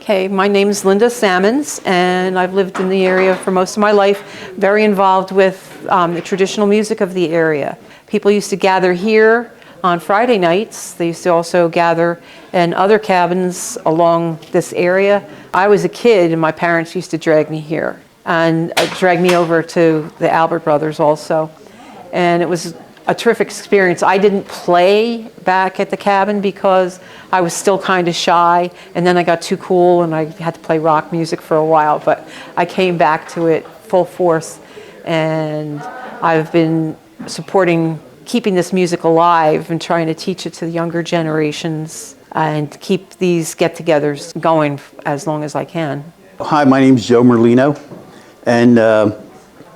Okay, my name is Linda Salmons, and I've lived in the area for most of my life, very involved with the traditional music of the area. People used to gather here on Friday nights. They used to also gather in other cabins along this area. I was a kid, and my parents used to drag me here, and drag me over to the Albert Brothers also. And it was a terrific experience. I didn't play back at the cabin because I was still kind of shy, and then I got too cool and I had to play rock music for a while, but I came back to it full force, and I've been supporting keeping this music alive and trying to teach it to the younger generations and keep these get-togethers going as long as I can. Hi, my name's Joe Merlino, and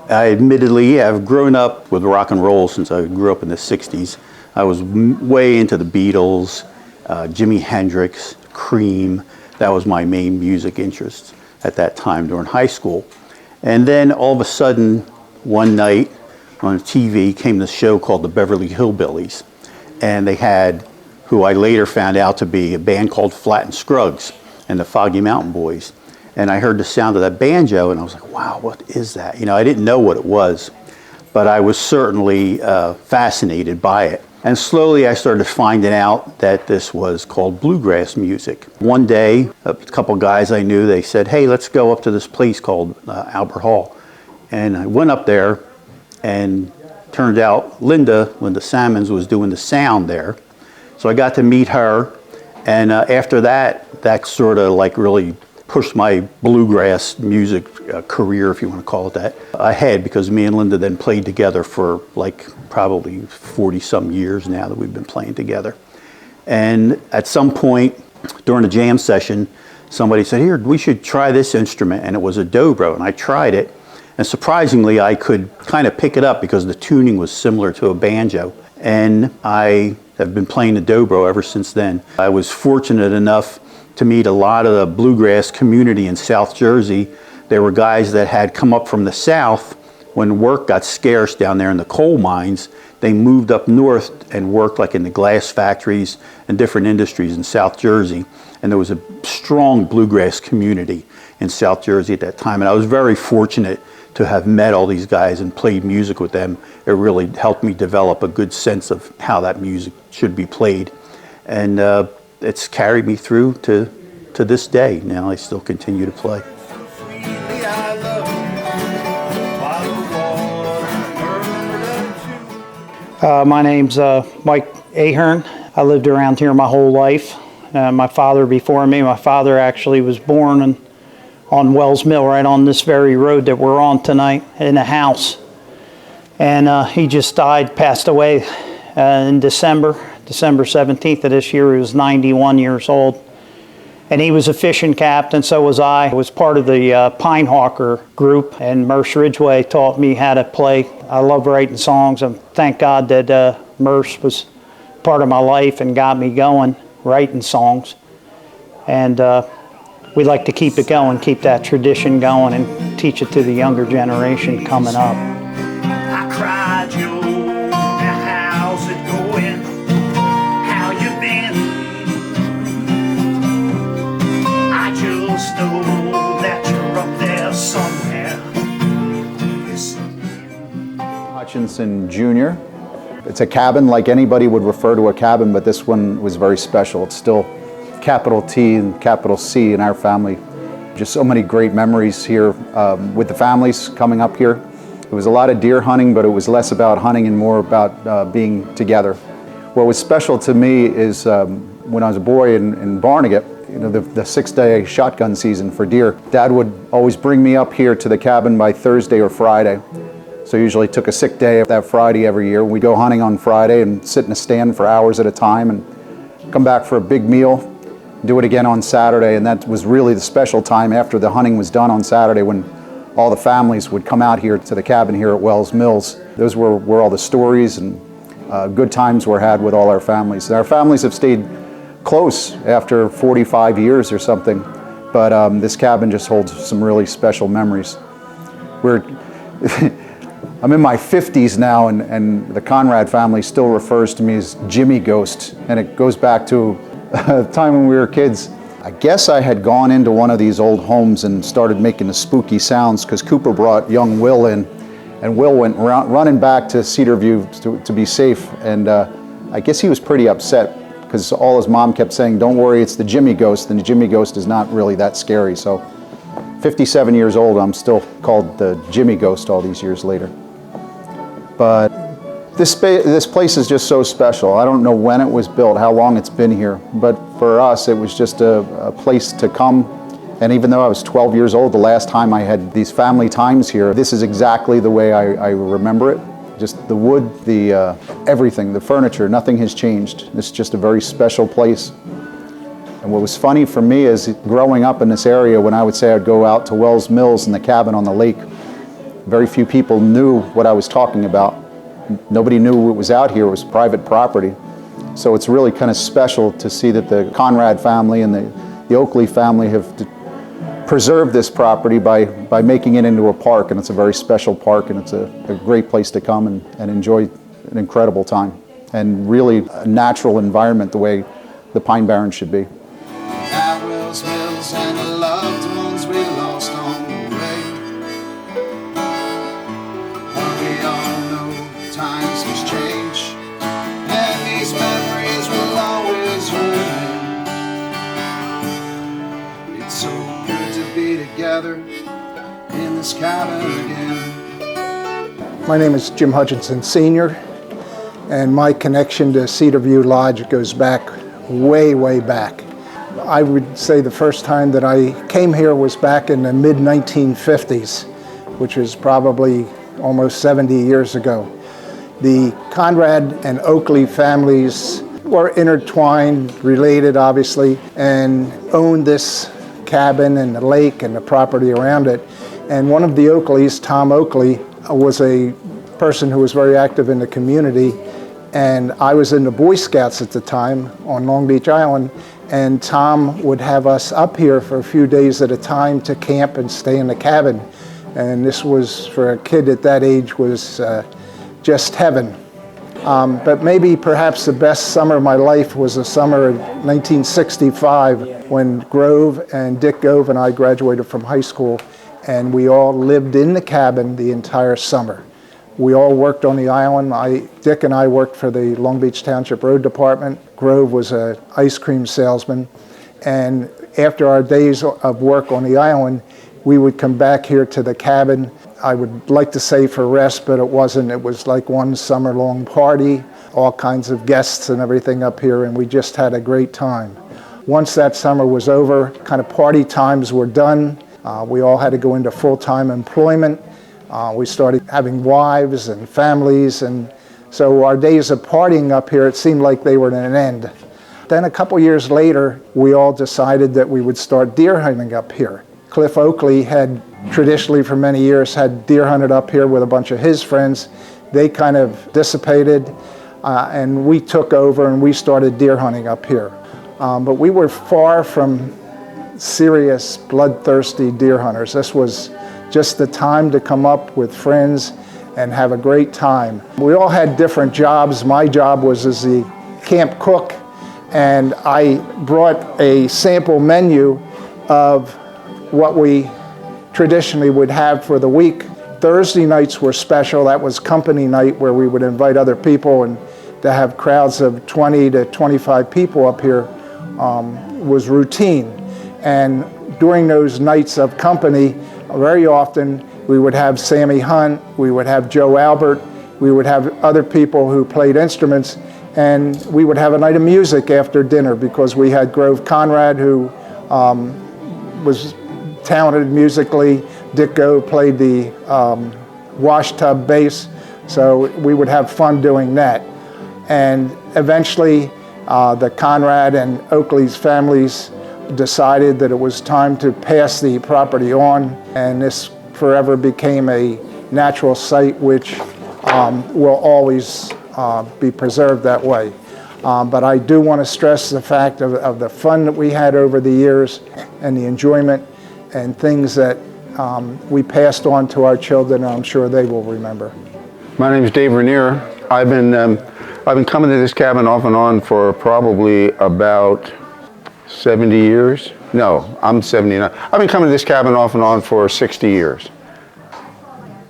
I admittedly have grown up with rock and roll since I grew up in the 60s. I was way into the Beatles, Jimi Hendrix, Cream. That was my main music interest at that time during high school. And then all of a sudden, one night on TV came this show called the Beverly Hillbillies. And they had, who I later found out to be a band called Flatt and Scruggs and the Foggy Mountain Boys. And I heard the sound of that banjo, and I was like, wow, what is that? You know, I didn't know what it was, but I was certainly fascinated by it. And slowly I started finding out that this was called bluegrass music. One day, a couple guys I knew, they said, hey, let's go up to this place called Albert Hall. And I went up there, and turned out Linda Salmons was doing the sound there. So I got to meet her, and after that, that sort of like really pushed my bluegrass music career, if you want to call it that, ahead, because me and Linda then played together for like probably 40-some years now that we've been playing together. And at some point during a jam session, somebody said, here, we should try this instrument, and it was a dobro, and I tried it, and surprisingly I could kind of pick it up because the tuning was similar to a banjo, and I have been playing the dobro ever since then. I was fortunate enough to meet a lot of the bluegrass community in South Jersey. There were guys that had come up from the South when work got scarce down there in the coal mines. They moved up north and worked like in the glass factories and different industries in South Jersey. And there was a strong bluegrass community in South Jersey at that time. And I was very fortunate to have met all these guys and played music with them. It really helped me develop a good sense of how that music should be played. And it's carried me through to this day. Now I still continue to play. My name's Mike Ahern. I lived around here my whole life. My father before me, my father actually was born on Wells Mill, right on this very road that we're on tonight, in a house. And he just died, passed away in December 17th of this year. He was 91 years old. And he was a fishing captain, so was I. I was part of the Pine Hawker group, and Merce Ridgway taught me how to play. I love writing songs, and thank God that Merce was part of my life and got me going, writing songs. And we'd like to keep it going, keep that tradition going, and teach it to the younger generation coming up. I cried, Joe, how's it going? How you been? I just know that you're up there somewhere. Hutchinson Jr. It's a cabin like anybody would refer to a cabin, but this one was very special. It's still capital T and capital C in our family. Just so many great memories here with the families coming up here. It was a lot of deer hunting, but it was less about hunting and more about being together. What was special to me is when I was a boy in Barnegat, you know, the 6-day shotgun season for deer, Dad would always bring me up here to the cabin by Thursday or Friday. So usually took a sick day that Friday every year. We'd go hunting on Friday and sit in a stand for hours at a time and come back for a big meal, do it again on Saturday. And that was really the special time after the hunting was done on Saturday, when all the families would come out here to the cabin here at Wells Mills. Those were where all the stories and good times were had with all our families. And our families have stayed close after 45 years or something, but this cabin just holds some really special memories. I'm in my 50s now, and the Conrad family still refers to me as Jimmy Ghost, and it goes back to a time when we were kids. I guess I had gone into one of these old homes and started making the spooky sounds because Cooper brought young Will in, and Will went running back to Cedar View to be safe, and I guess he was pretty upset because all his mom kept saying, "Don't worry, it's the Jimmy ghost," and the Jimmy ghost is not really that scary. So 57 years old, I'm still called the Jimmy ghost all these years later. But this place is just so special. I don't know when it was built, how long it's been here, but for us it was just a place to come. And even though I was 12 years old the last time I had these family times here, this is exactly the way I remember it. Just the wood, the everything, the furniture, nothing has changed. It's just a very special place. And what was funny for me is growing up in this area, when I would say I'd go out to Wells Mills and the cabin on the lake, very few people knew what I was talking about. Nobody knew it was out here. It was private property. So it's really kind of special to see that the Conrad family and the Oakley family have preserved this property by making it into a park, and it's a very special park, and it's a great place to come and enjoy an incredible time, and really a natural environment the way the Pine Barrens should be. At Wells Mills and the loved ones we lost on the way. We all know times must change, and these memories will always remain. It's so good to be together in this cabin again. My name is Jim Hutchinson Sr., and my connection to Cedar View Lodge goes back way, way back. I would say the first time that I came here was back in the mid-1950s, which is probably almost 70 years ago. The Conrad and Oakley families were intertwined, related obviously, and owned this cabin and the lake and the property around it. And one of the Oakleys, Tom Oakley, was a person who was very active in the community. And I was in the Boy Scouts at the time on Long Beach Island, and Tom would have us up here for a few days at a time to camp and stay in the cabin. And this was, for a kid at that age, was just heaven. But maybe perhaps the best summer of my life was the summer of 1965 when Grove and Dick Gove and I graduated from high school, and we all lived in the cabin the entire summer. We all worked on the island. Dick and I worked for the Long Beach Township Road Department. Grove was an ice cream salesman. And after our days of work on the island, we would come back here to the cabin. I would like to say for rest, but it wasn't. It was like one summer-long party, all kinds of guests and everything up here, and we just had a great time. Once that summer was over, kind of party times were done. We all had to go into full-time employment. We started having wives and families, and so our days of partying up here, it seemed like they were at an end. Then a couple years later, we all decided that we would start deer hunting up here. Cliff Oakley had traditionally for many years had deer hunted up here with a bunch of his friends. They kind of dissipated, and we took over and we started deer hunting up here. But we were far from serious, bloodthirsty deer hunters. This was just the time to come up with friends and have a great time. We all had different jobs. My job was as the camp cook, and I brought a sample menu of what we traditionally would have for the week. Thursday nights were special. That was company night where we would invite other people, and to have crowds of 20 to 25 people up here was routine. And during those nights of company, very often we would have Sammy Hunt, we would have Joe Albert, we would have other people who played instruments, and we would have a night of music after dinner because we had Grove Conrad, who was talented musically. Dick Gove played the wash tub bass, so we would have fun doing that. And eventually the Conrad and Oakley's families decided that it was time to pass the property on, and this forever became a natural site which will always be preserved that way. But I do want to stress the fact of the fun that we had over the years and the enjoyment and things that we passed on to our children, and I'm sure they will remember. My name is Dave Rainier. I've been coming to this cabin off and on for probably about 70 years. No, I'm 79. I've been coming to this cabin off and on for 60 years.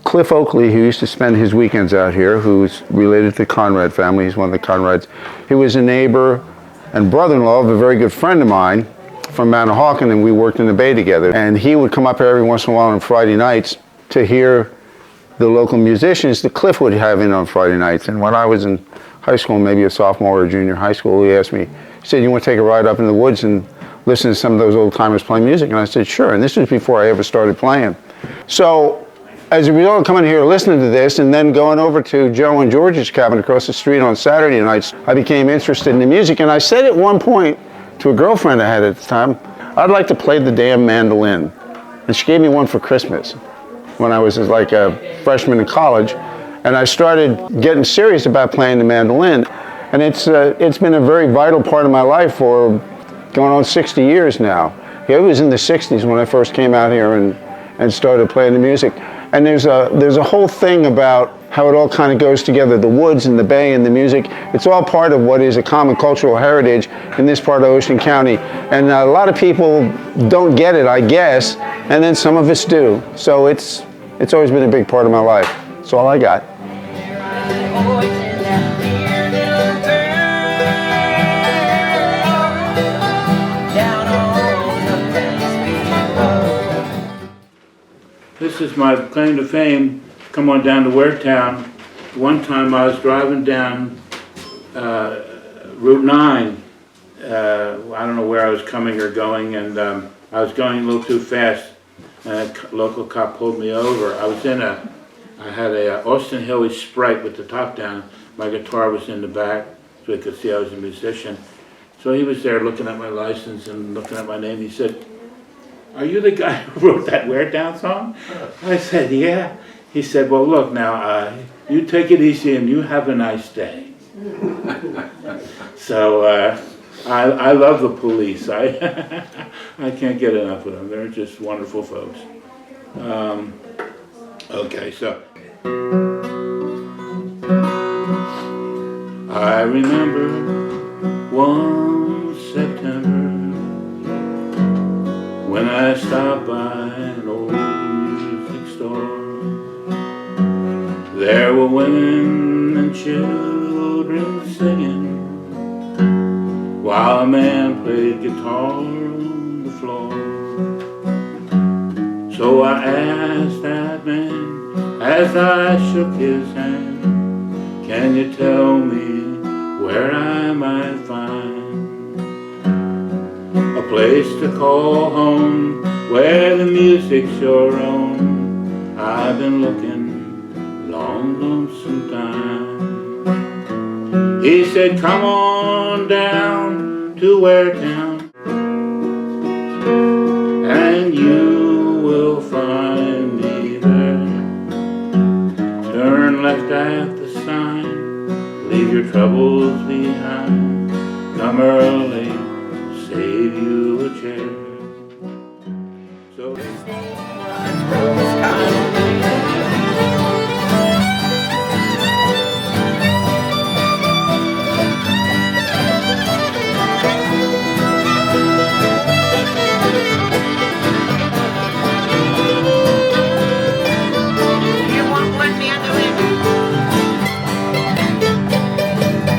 Cliff Oakley, who used to spend his weekends out here, who's related to the Conrad family, he's one of the Conrads. He was a neighbor and brother-in-law of a very good friend of mine from Manahawkin, and we worked in the Bay together. And he would come up here every once in a while on Friday nights to hear the local musicians that Cliff would have in on Friday nights. And when I was in high school, maybe a sophomore or junior high school, he asked me, he said, "You want to take a ride up in the woods and listen to some of those old timers playing music?" And I said, "Sure." And this was before I ever started playing. So as a result of coming here listening to this and then going over to Joe and George's cabin across the street on Saturday nights, I became interested in the music. And I said at one point to a girlfriend I had at the time, "I'd like to play the damn mandolin." And she gave me one for Christmas when I was like a freshman in college. And I started getting serious about playing the mandolin. And it's been a very vital part of my life for going on 60 years now. It was in the 60s when I first came out here and started playing the music. And there's a whole thing about how it all kind of goes together, the woods and the bay and the music. It's all part of what is a common cultural heritage in this part of Ocean County. And a lot of people don't get it, I guess, and then some of us do. So it's always been a big part of my life. That's all I got. This is my claim to fame. Come on down to Waretown. One time I was driving down Route 9. I don't know where I was coming or going, and I was going a little too fast. And a local cop pulled me over. I had a Austin Hilly Sprite with the top down. My guitar was in the back, so he could see I was a musician. So he was there looking at my license and looking at my name. He said, "Are you the guy who wrote that Wear Down song?" I said, "Yeah." He said, "Well, look now, you take it easy and you have a nice day." So I love the Police. I can't get enough of them. They're just wonderful folks. Okay, so I remember one September when I stopped by an old music store. There were women and children singing while a man played guitar on the floor. So I asked that man as I shook his hand, "Can you tell me where I might find a place to call home where the music's your own? I've been looking long lonesome time." He said, "Come on down to Waretown and you will find me there. Turn left at the sign, leave your troubles behind, come early